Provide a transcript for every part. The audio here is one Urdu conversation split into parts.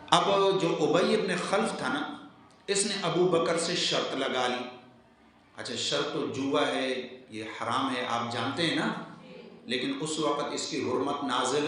اب جو ابی ابن خلف تھا نا، اس نے ابو بکر سے شرط لگا لی. اچھا شرط تو جوا ہے، یہ حرام ہے، آپ جانتے ہیں نا، لیکن اس وقت اس کی حرمت نازل،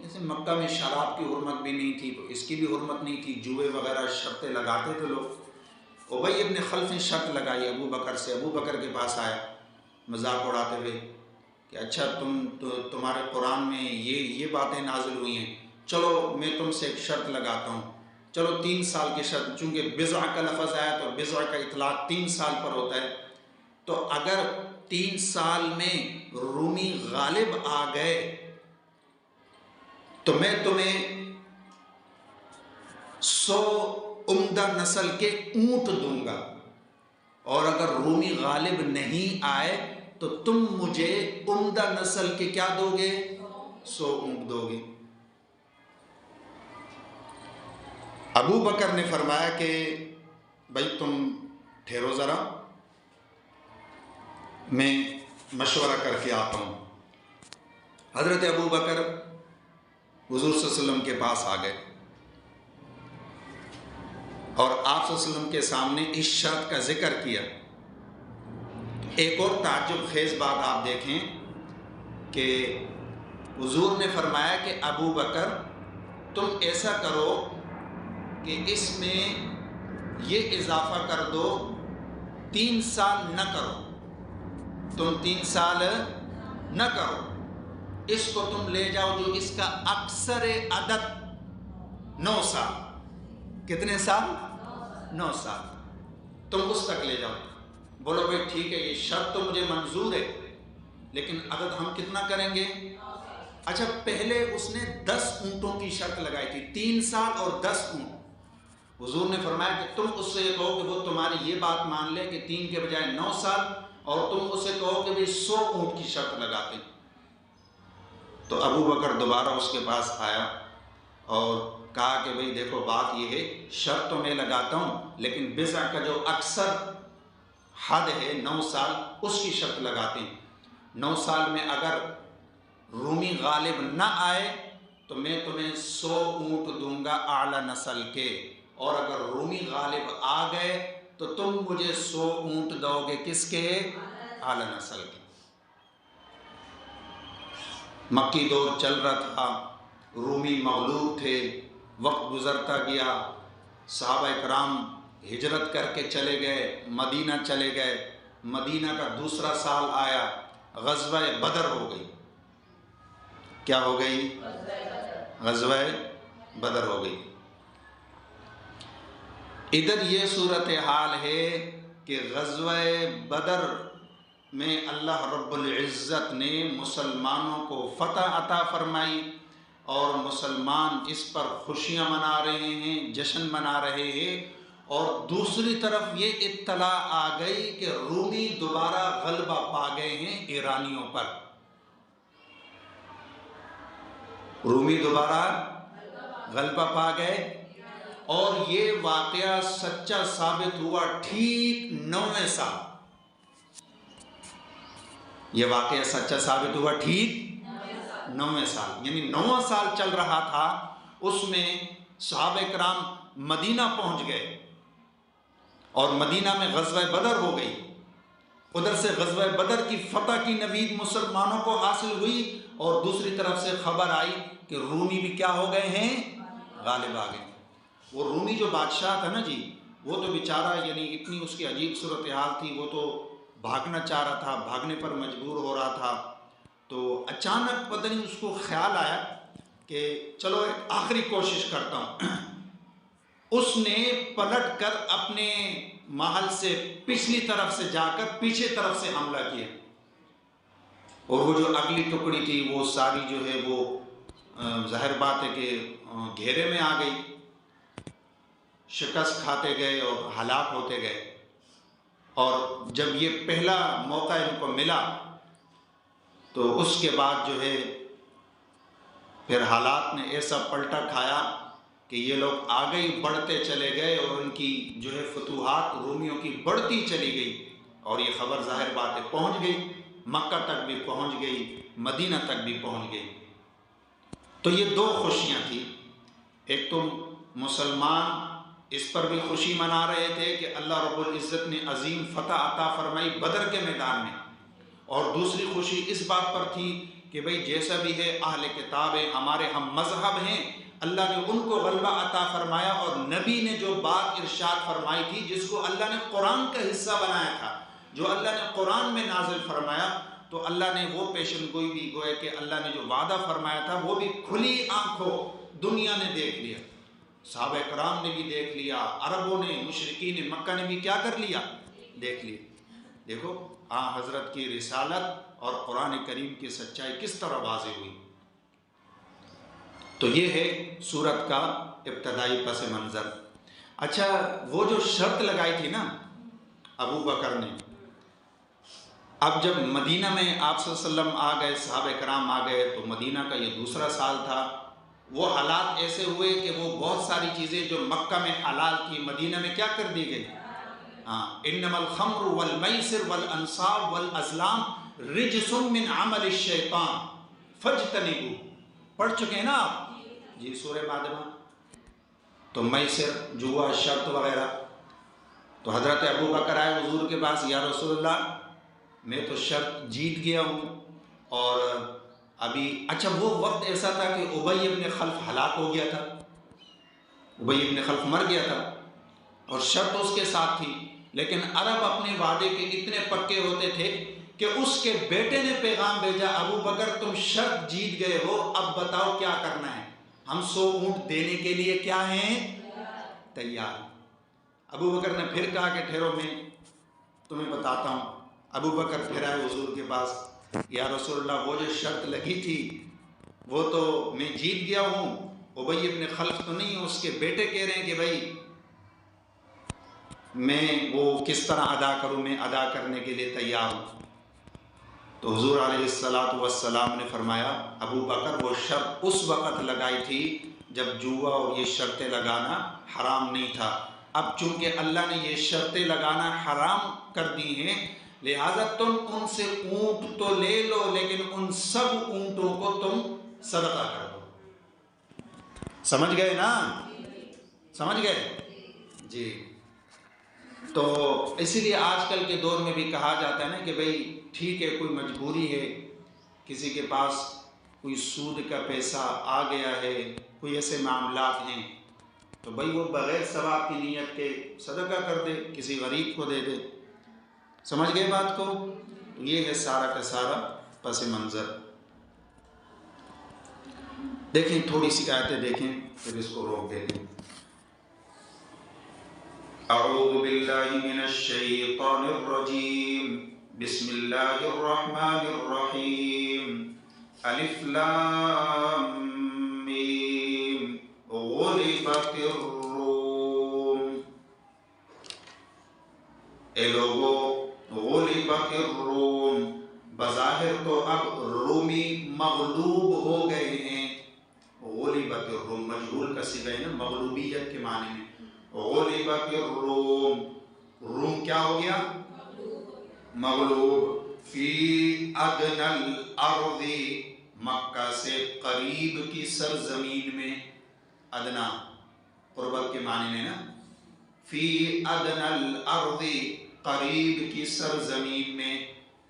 جیسے مکہ میں شراب کی حرمت بھی نہیں تھی تو اس کی بھی حرمت نہیں تھی، جوئے وغیرہ شرطیں لگاتے تھے لوگ. ابی ابن خلف نے شرط لگائی ابو بکر سے. ابو بکر کے پاس آیا مذاق اڑاتے ہوئے کہ اچھا تمہارے قرآن میں یہ باتیں نازل ہوئی ہیں، چلو میں تم سے ایک شرط لگاتا ہوں، چلو 3 سال کی شرط. چونکہ بضع کا لفظ آیا تو بضع کا اطلاق 3 سال پر ہوتا ہے، تو اگر 3 سال میں رومی غالب آ گئے تو میں تمہیں 100 عمدہ نسل کے اونٹ دوں گا، اور اگر رومی غالب نہیں آئے تو تم مجھے عمدہ نسل کے کیا دو گے؟ 100 اونٹ دو گے. ابو بکر نے فرمایا کہ بھائی تم ٹھہرو ذرا، میں مشورہ کر کے آتا ہوں. حضرت ابو بکر حضور صلی اللہ علیہ وسلم کے پاس آ گئے اور آپ صلی اللہ علیہ وسلم کے سامنے اس شرط کا ذکر کیا. ایک اور تعجب خیز بات آپ دیکھیں کہ حضور نے فرمایا کہ ابو بکر تم ایسا کرو کہ اس میں یہ اضافہ کر دو، 3 سال نہ کرو، تم 3 سال نہ کرو، اس کو تم لے جاؤ جو اس کا اکثر عدد 9 سال. کتنے سال؟ 9 سال، تم اس تک لے جاؤ. بولو بھائی ٹھیک ہے، یہ شرط تو مجھے منظور ہے، لیکن عدد ہم کتنا کریں گے؟ اچھا پہلے اس نے 10 اونٹوں کی شرط لگائی تھی، 3 سال اور 10 اونٹ. حضور نے فرمایا کہ تم اس سے یہ کہو کہ وہ تمہاری یہ بات مان لے کہ 3 کے بجائے 9 سال، اور تم اسے کہو کہ بھئی 100 اونٹ کی شرط لگاتے. تو ابو بکر دوبارہ اس کے پاس آیا اور کہا کہ بھئی دیکھو بات یہ ہے، شرط تو میں لگاتا ہوں لیکن بضع کا جو اکثر حد ہے 9 سال، اس کی شرط لگاتے ہیں. 9 سال میں اگر رومی غالب نہ آئے تو میں تمہیں 100 اونٹ دوں گا اعلی نسل کے، اور اگر رومی غالب آ گئے تو تم مجھے 100 اونٹ دو گے کس کے؟ اعلی نسل کے. مکی دور چل رہا تھا، رومی مغلوب تھے، وقت گزرتا گیا، صحابہ کرام ہجرت کر کے چلے گئے، مدینہ چلے گئے. مدینہ کا دوسرا سال آیا، غزوہ بدر ہو گئی. کیا ہو گئی؟ غزوہ بدر ہو گئی. ادھر یہ صورتحال ہے کہ غزوہ بدر میں اللہ رب العزت نے مسلمانوں کو فتح عطا فرمائی اور مسلمان اس پر خوشیاں منا رہے ہیں، جشن منا رہے ہیں. اور دوسری طرف یہ اطلاع آ گئی کہ رومی دوبارہ غلبہ پا گئے ہیں ایرانیوں پر. رومی دوبارہ غلبہ پا گئے، اور یہ واقعہ سچا ثابت ہوا ٹھیک 9ویں سال. یہ واقعہ سچا ثابت ہوا ٹھیک 9ویں سال، یعنی 9واں سال چل رہا تھا، اس میں صحابہ کرام مدینہ پہنچ گئے اور مدینہ میں غزوہ بدر ہو گئی. ادھر سے غزوہ بدر کی فتح کی نوید مسلمانوں کو حاصل ہوئی، اور دوسری طرف سے خبر آئی کہ رومی بھی کیا ہو گئے ہیں؟ غالب آ گئے. وہ رومی جو بادشاہ تھا نا جی، وہ تو بیچارہ یعنی اتنی اس کی عجیب صورتحال تھی، وہ تو بھاگنا چاہ رہا تھا، بھاگنے پر مجبور ہو رہا تھا. تو اچانک پتہ نہیں اس کو خیال آیا کہ چلو ایک آخری کوشش کرتا ہوں. اس نے پلٹ کر اپنے محل سے پچھلی طرف سے جا کر پیچھے طرف سے حملہ کیا، اور وہ جو اگلی ٹکڑی تھی وہ ساری جو ہے وہ ظاہر بات ہے کہ گھیرے میں آ گئی، شکست کھاتے گئے اور ہلاک ہوتے گئے. اور جب یہ پہلا موقع ان کو ملا تو اس کے بعد جو ہے پھر حالات نے ایسا پلٹا کھایا کہ یہ لوگ آگے ہی بڑھتے چلے گئے، اور ان کی جو ہے فتوحات رومیوں کی بڑھتی چلی گئی، اور یہ خبر ظاہر بات ہے پہنچ گئی، مکہ تک بھی پہنچ گئی، مدینہ تک بھی پہنچ گئی. تو یہ 2 خوشیاں تھیں. ایک تو مسلمان اس پر بھی خوشی منا رہے تھے کہ اللہ رب العزت نے عظیم فتح عطا فرمائی بدر کے میدان میں، اور دوسری خوشی اس بات پر تھی کہ بھئی جیسا بھی ہے اہل کتاب ہیں، ہمارے ہم مذہب ہیں، اللہ نے ان کو غلبہ عطا فرمایا، اور نبی نے جو بات ارشاد فرمائی تھی جس کو اللہ نے قرآن کا حصہ بنایا تھا، جو اللہ نے قرآن میں نازل فرمایا، تو اللہ نے وہ پیشن گوئی بھی گویا کہ اللہ نے جو وعدہ فرمایا تھا وہ بھی کھلی آنکھوں دنیا نے دیکھ لیا، صحابہ کرام نے بھی دیکھ لیا، عربوں نے، مشرکین مکہ نے بھی کیا کر لیا؟ دیکھ لیا۔ دیکھو حضرت کی رسالت اور قرآن کریم کی سچائی کس طرح واضح ہوئی۔ تو یہ ہے سورت کا ابتدائی پس منظر۔ اچھا، وہ جو شرط لگائی تھی نا ابو بکر نے، اب جب مدینہ میں آپ صلی اللہ علیہ وسلم آ گئے، صحابہ کرام آ گئے، تو مدینہ کا یہ دوسرا سال تھا، وہ حالات ایسے ہوئے کہ وہ بہت ساری چیزیں جو مکہ میں حلال تھی مدینہ میں کیا کر دی گئی؟ انما الخمر والمیسر والانصاب والازلام رجس من عمل الشیطان فاجتنبوہ، پڑھ چکے ہیں نا آپ جی سورہ مائدہ۔ تو میسر، جوا، شرط وغیرہ، تو حضرت ابو بکر آئے حضور کے پاس، یا رسول اللہ میں تو شرط جیت گیا ہوں، اور ابھی اچھا وہ وقت ایسا تھا کہ ابی ابن خلف ہلاک ہو گیا تھا، ابی ابن خلف مر گیا تھا، اور شرط اس کے ساتھ تھی، لیکن عرب اپنے وعدے کے اتنے پکے ہوتے تھے کہ اس کے بیٹے نے پیغام بھیجا، ابو بکر تم شرط جیت گئے ہو، اب بتاؤ کیا کرنا ہے، ہم 100 اونٹ دینے کے لیے کیا ہیں؟ تیار۔ ابو بکر نے پھر کہا کہ ٹھہرو میں تمہیں بتاتا ہوں۔ ابو بکر پھر آئے حضور کے پاس، یا رسول اللہ وہ جو شرط لگی تھی وہ تو میں جیت گیا ہوں، ابی ابن خلف تو نہیں، اس کے بیٹے کہہ رہے ہیں کہ بھائی میں وہ کس طرح ادا کروں، میں ادا کرنے کے لیے تیار ہوں۔ تو حضور علیہ السلام نے فرمایا، ابو بکر وہ شرط اس وقت لگائی تھی جب جوا اور یہ شرطیں لگانا حرام نہیں تھا، اب چونکہ اللہ نے یہ شرطیں لگانا حرام کر دی ہیں، لہٰذا تم ان سے اونٹ تو لے لو، لیکن ان سب اونٹوں کو تم صدقہ کر دو۔ سمجھ گئے نا؟ سمجھ گئے جی۔ تو اسی لیے آج کل کے دور میں بھی کہا جاتا ہے نا کہ بھئی ٹھیک ہے، کوئی مجبوری ہے، کسی کے پاس کوئی سود کا پیسہ آ گیا ہے، کوئی ایسے معاملات ہیں، تو بھئی وہ بغیر ثواب کی نیت کے صدقہ کر دے، کسی غریب کو دے دے۔ سمجھ گئے بات کو؟ یہ ہے سارا کا سارا پس منظر۔ دیکھیں تھوڑی سی آیتیں دیکھیں پھر اس کو روک دیں۔ اعوذ باللہ من الشیطان الرجیم، بسم اللہ الرحمن الرحیم، الف لام میم، غلبت الروم۔ اے لوگو، غلبت الروم، بظاہر تو اب رومی مغلوب ہو گئے ہیں، غلبت الروم مجہول کا صیغہ ہے نا مغلوبیت کے معنی میں، غلبت الروم، روم کیا ہو گیا؟ مغلوب، فی ادنی الارض، مکہ سے قریب کی سرزمین میں، ادنا قربت کے معنی میں نا، فی ادنی الارض، قریب کی سرزمین میں،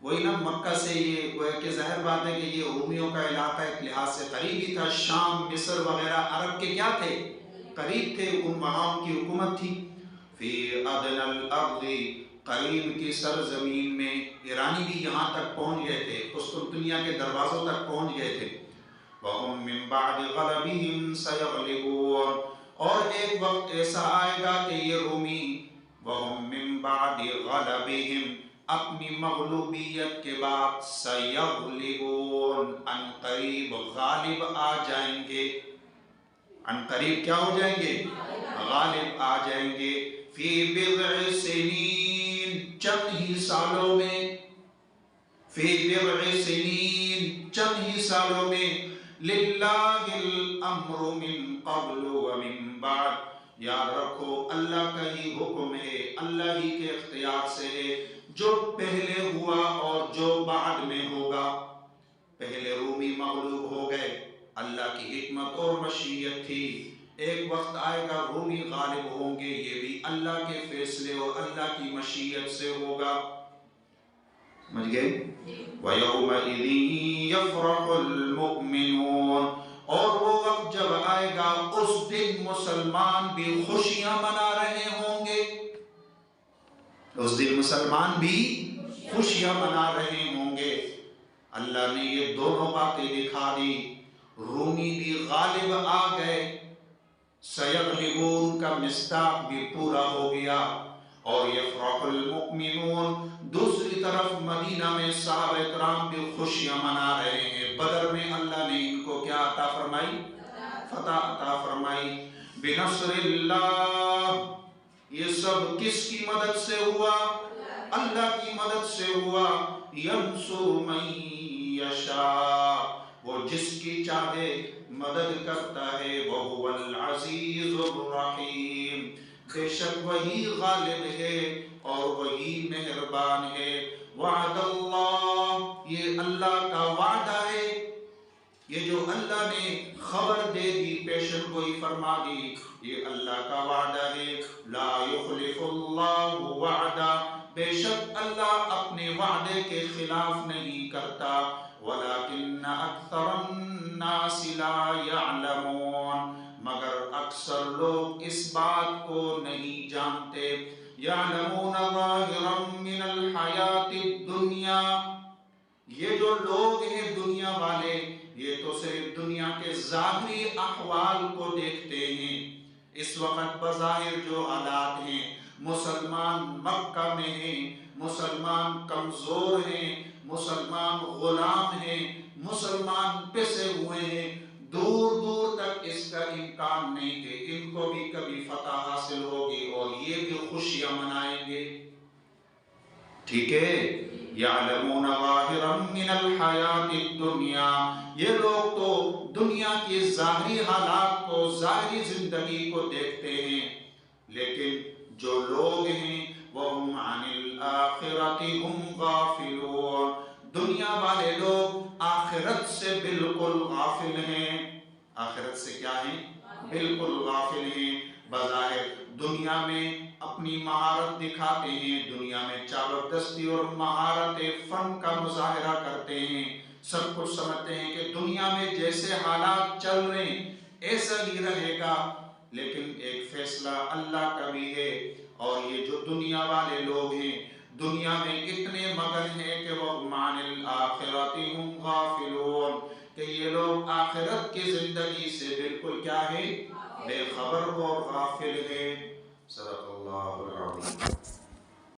وہی نا مکہ سے یہ وہ کہ ظاہر بات ہے کہ یہ رومیوں کا علاقہ ایک لحاظ سے قریب ہی تھا، شام، مصر وغیرہ عرب کے کیا تھے؟ قریب تھے، وہاں ان کی حکومت تھی۔ فی ادنی الارض، قریب کی سرزمین میں، ایرانی بھی یہاں تک پہنچ گئے تھے، قسطنطنیہ کے دروازوں تک پہنچ گئے تھے۔ وَهُم مِّن بَعْدِ غَلَبِهِمْ سَيَغْلِبُونَ، اور ایک وقت ایسا آئے گا کہ یہ رومی وَهُم مِّن بَعْدِ غَلَبِهِمْ، اپنی مغلوبیت کے بعد سَيَغْلِبُونَ، ان قریب غالب آ جائیں گے، ان قریب کیا ہو جائیں گے؟ غالب آ جائیں گے، فی بضع سنین، چند ہی سالوں میں، فی بضع سنین، چند ہی سالوں میں، للہ الامر من قبل ومن بعد، یاد رکھو اللہ کا ہی حکم ہے، اللہ ہی کے اختیار سے ہے، جو پہلے ہوا اور جو بعد میں ہوگا۔ پہلے رومی مغلوب ہو گئے، اللہ کی حکمت اور مشیت تھی، ایک وقت آئے گا رومی غالب ہوں گے، یہ بھی اللہ کے فیصلے اور اللہ کی مشیت سے ہوگا. سمجھ گئے؟ وَيَوْمَئِذٍ يَفْرَحُ الْمُؤْمِنُونَ، اور وہ وقت جب آئے گا اس دن مسلمان بھی خوشیاں منا رہے ہوں گے. اس دن مسلمان بھی خوشیاں منا رہے ہوں گے. اللہ نے یہ دونوں باتیں دکھا دی. رومی بھی غالب آ گئے، سیغلبون کا مصداق بھی پورا ہو گیا. اور یفرح المؤمنون، دوسری طرف مدینہ میں صحابہ کرام بھی خوشیاں منا رہے ہیں. بدر میں اللہ نے ان کو کیا عطا فرمائی؟ فتح عطا فرمائی. بنصر اللہ، یہ سب کس کی مدد سے ہوا؟ اللہ کی مدد سے ہوا. ینصر من یشاء، وہ جس کی چاہے مدد کرتا ہے. وَهُوَ الْعَزِيزُ الرَّحِيمُ، بے شک وہی غالب ہے اور وہی مہربان ہے. وعد اللہ، یہ اللہ کا وعدہ ہے. یہ جو اللہ نے خبر دے دی، پیشن گوئی فرما دی، یہ اللہ کا وعدہ ہے. لا یخلف اللہ وعدہ، بے شک اللہ اپنے وعدے کے خلاف نہیں کرتا. وَلَكِنَّ أَكْثَرَ النَّاسِ لَا يَعْلَمُونَ، مگر اکثر لوگ اس بات کو نہیں جانتے. يَعْلَمُونَ ظَاهِرًا مِنَ الْحَيَاةِ الدُّنْيَا، یہ جو لوگ ہیں دنیا والے، یہ تو صرف دنیا کے ظاہری احوال کو دیکھتے ہیں. اس وقت بظاہر جو حالات ہیں، مسلمان مکہ میں ہیں، مسلمان کمزور ہیں، مسلمان غلام ہیں، مسلمان پسے ہوئے ہیں. دور دور تک اس کا امکان نہیں کہ ان کو بھی کبھی فتح حاصل ہوگی اور یہ بھی خوشیاں منائیں گے. ٹھیک ہے؟ یعلمون ظاہرا من الحیات الدنیا، یہ لوگ تو دنیا کی ظاہری حالات کو، ظاہری زندگی کو دیکھتے ہیں، لیکن جو لوگ ہیں وَهُمْ عَنِ الْآخِرَةِ هُمْ غَافِلُونَ، دنیا والے لوگ آخرت سے بالکل غافل ہیں. آخرت سے کیا ہیں؟ بالکل غافل ہیں. بظاہر دنیا میں اپنی مہارت دکھاتے ہیں، دنیا میں چاول دستی اور مہارت فن کا مظاہرہ کرتے ہیں. سب کچھ سمجھتے ہیں کہ دنیا میں جیسے حالات چل رہے ہیں ایسا ہی رہے گا، لیکن ایک فیصلہ اللہ کا بھی ہے. اور یہ جو دنیا والے لوگ ہیں دنیا میں اتنے مگن ہیں کہ وہ عن الآخرۃ ہم غافلون، کہ یہ لوگ آخرت کی زندگی سے بالکل کیا ہے؟ بے خبر اور غافل ہیں. صدق اللہ العظیم.